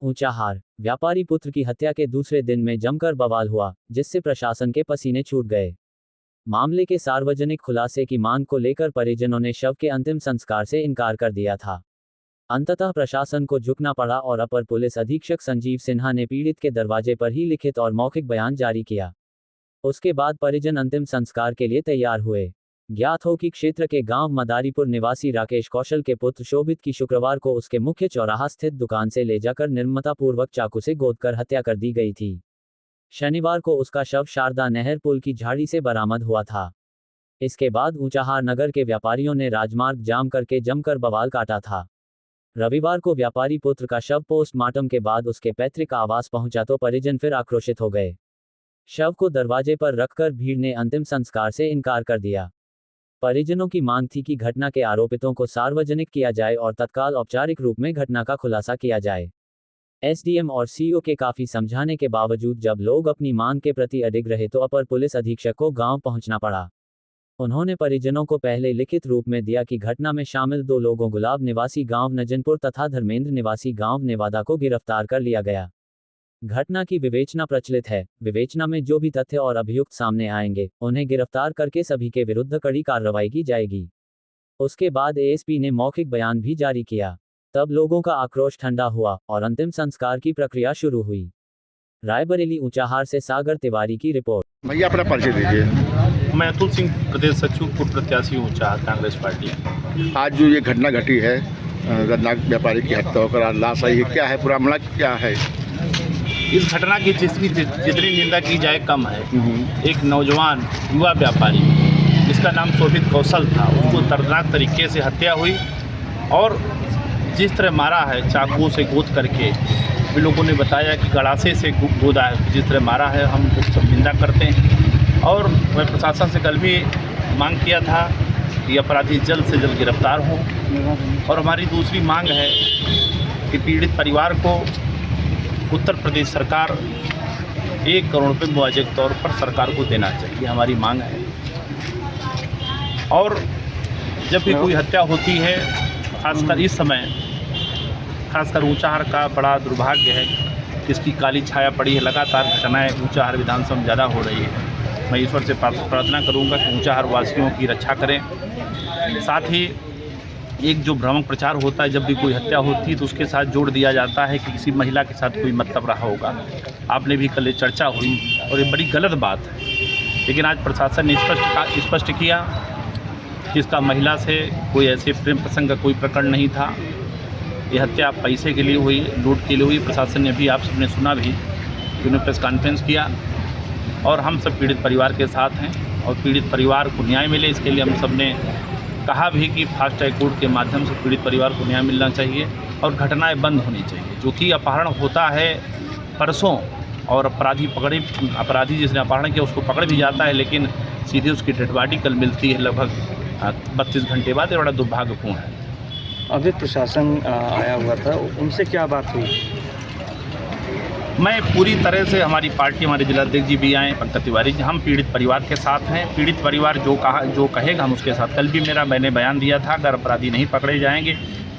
ऊंचाहार व्यापारी पुत्र की हत्या के दूसरे दिन में जमकर बवाल हुआ, जिससे प्रशासन के पसीने छूट गए। मामले के सार्वजनिक खुलासे की मांग को लेकर परिजनों ने शव के अंतिम संस्कार से इनकार कर दिया था। अंततः प्रशासन को झुकना पड़ा और अपर पुलिस अधीक्षक संजीव सिन्हा ने पीड़ित के दरवाजे पर ही लिखित और मौखिक बयान जारी किया। उसके बाद परिजन अंतिम संस्कार के लिए तैयार हुए। ज्ञात हो कि क्षेत्र के गांव मदारीपुर निवासी राकेश कौशल के पुत्र शोभित की शुक्रवार को उसके मुख्य चौराहा स्थित दुकान से ले जाकर निर्ममतापूर्वक चाकू से गोदकर हत्या कर दी गई थी। शनिवार को उसका शव शारदा नहर पुल की झाड़ी से बरामद हुआ था। इसके बाद ऊंचाहार नगर के व्यापारियों ने राजमार्ग जाम करके जमकर बवाल काटा था। रविवार को व्यापारी पुत्र का शव पोस्टमार्टम के बाद उसके पैतृक आवास पहुंचा तो परिजन फिर आक्रोशित हो गए। शव को दरवाजे पर रखकर भीड़ ने अंतिम संस्कार से इनकार कर दिया। परिजनों की मांग थी कि घटना के आरोपितों को सार्वजनिक किया जाए और तत्काल औपचारिक रूप में घटना का खुलासा किया जाए। एसडीएम और सीईओ के काफी समझाने के बावजूद जब लोग अपनी मांग के प्रति अडिग रहे तो अपर पुलिस अधीक्षक को गांव पहुंचना पड़ा। उन्होंने परिजनों को पहले लिखित रूप में दिया कि घटना में शामिल 2 लोगों गुलाब निवासी गांव नजनपुर तथा धर्मेंद्र निवासी गांव नेवादा को गिरफ्तार कर लिया गया। घटना की विवेचना प्रचलित है। विवेचना में जो भी तथ्य और अभियुक्त सामने आएंगे, उन्हें गिरफ्तार करके सभी के विरुद्ध कड़ी कार्रवाई की जाएगी। उसके बाद एएसपी ने मौखिक बयान भी जारी किया। तब लोगों का आक्रोश ठंडा हुआ और अंतिम संस्कार की प्रक्रिया शुरू हुई। रायबरेली ऊंचाहार से सागर तिवारी की रिपोर्ट। भैया अपना परिचय दीजिए। मैं अतुल सिंह, प्रदेश सचिव पूर्व प्रत्याशी ऊंचाहार कांग्रेस पार्टी। आज जो ये घटना घटी है, गन्ना व्यापारी की हत्या होकर लाश आई है, क्या है पूरा मामला, क्या है? इस घटना की जितनी निंदा की जाए कम है। एक नौजवान युवा व्यापारी जिसका नाम शोभित कौशल था, उसको दर्दनाक तरीके से हत्या हुई और जिस तरह मारा है चाकू से गोद करके, भी लोगों ने बताया कि गड़ासे से गोदा है, जिस तरह मारा है हम लोग सब निंदा करते हैं। और मैं प्रशासन से कल भी मांग किया था कि अपराधी जल्द से जल्द गिरफ्तार हों। और हमारी दूसरी मांग है कि पीड़ित परिवार को उत्तर प्रदेश सरकार 1 करोड़ रुपये मुआवजे के तौर पर सरकार को देना चाहिए, हमारी मांग है। और जब भी कोई हत्या होती है, खासकर इस समय, खासकर ऊंचाहार का बड़ा दुर्भाग्य है कि इसकी काली छाया पड़ी है। लगातार घटनाएं ऊंचाहार विधानसभा में ज़्यादा हो रही है। मैं ईश्वर से प्रार्थना करूंगा कि ऊंचाहार वासियों की रक्षा करें। साथ ही एक जो भ्रामक प्रचार होता है, जब भी कोई हत्या होती है तो उसके साथ जोड़ दिया जाता है कि किसी महिला के साथ कोई मतलब रहा होगा। आपने भी कल चर्चा हुई और ये बड़ी गलत बात है। लेकिन आज प्रशासन ने स्पष्ट किया कि इसका महिला से कोई ऐसे प्रेम प्रसंग का कोई प्रकरण नहीं था। ये हत्या पैसे के लिए हुई, लूट के लिए हुई। प्रशासन ने भी, आप सबने सुना भी, उन्होंने प्रेस कॉन्फ्रेंस किया और हम सब पीड़ित परिवार के साथ हैं और पीड़ित परिवार को न्याय मिले, इसके लिए हम सब ने कहा भी कि फास्ट ट्रैक कोर्ट के माध्यम से पीड़ित परिवार को न्याय मिलना चाहिए और घटनाएं बंद होनी चाहिए। जो कि अपहरण होता है परसों और अपराधी जिसने अपहरण किया उसको पकड़ भी जाता है, लेकिन सीधे उसकी डेड बॉडी कल मिलती है लगभग 32 घंटे बाद। ये बड़ा दुर्भाग्यपूर्ण है। अभी प्रशासन आया हुआ था, उनसे क्या बात हुई? मैं पूरी तरह से, हमारी पार्टी, हमारे जिलाध्यक्ष जी भी आए, पंकज तिवारी जी, हम पीड़ित परिवार के साथ हैं। पीड़ित परिवार जो कहेगा हम उसके साथ। कल भी मैंने बयान दिया था, अगर अपराधी नहीं पकड़े जाएंगे,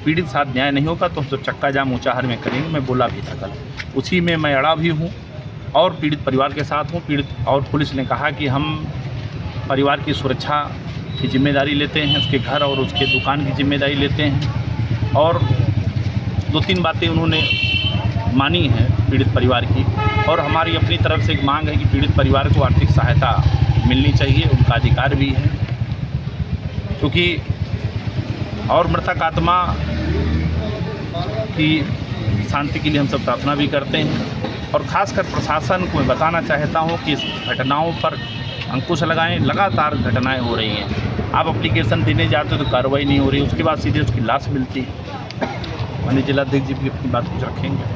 पीड़ित साथ न्याय नहीं होगा तो हम सब चक्का जाम ऊंचाहार में करेंगे। मैं बोला भी था कल, उसी में मैं अड़ा भी हूँ और पीड़ित परिवार के साथ हूँ। पीड़ित और पुलिस ने कहा कि हम परिवार की सुरक्षा की जिम्मेदारी लेते हैं, उसके घर और उसके दुकान की जिम्मेदारी लेते हैं। और 2-3 बातें उन्होंने मानी है पीड़ित परिवार की। और हमारी अपनी तरफ से एक मांग है कि पीड़ित परिवार को आर्थिक सहायता मिलनी चाहिए, उनका अधिकार भी है। क्योंकि और मृतक आत्मा की शांति के लिए हम सब प्रार्थना भी करते हैं। और ख़ासकर प्रशासन को मैं बताना चाहता हूँ कि इस घटनाओं पर अंकुश लगाएं। लगातार घटनाएं हो रही हैं। आप एप्लीकेशन देने जाते हो तो कार्रवाई नहीं हो रही, उसके बाद सीधे उसकी लाश मिलती है। माननीय जिलाध्यक्ष जी भी अपनी बात कुछ रखेंगे।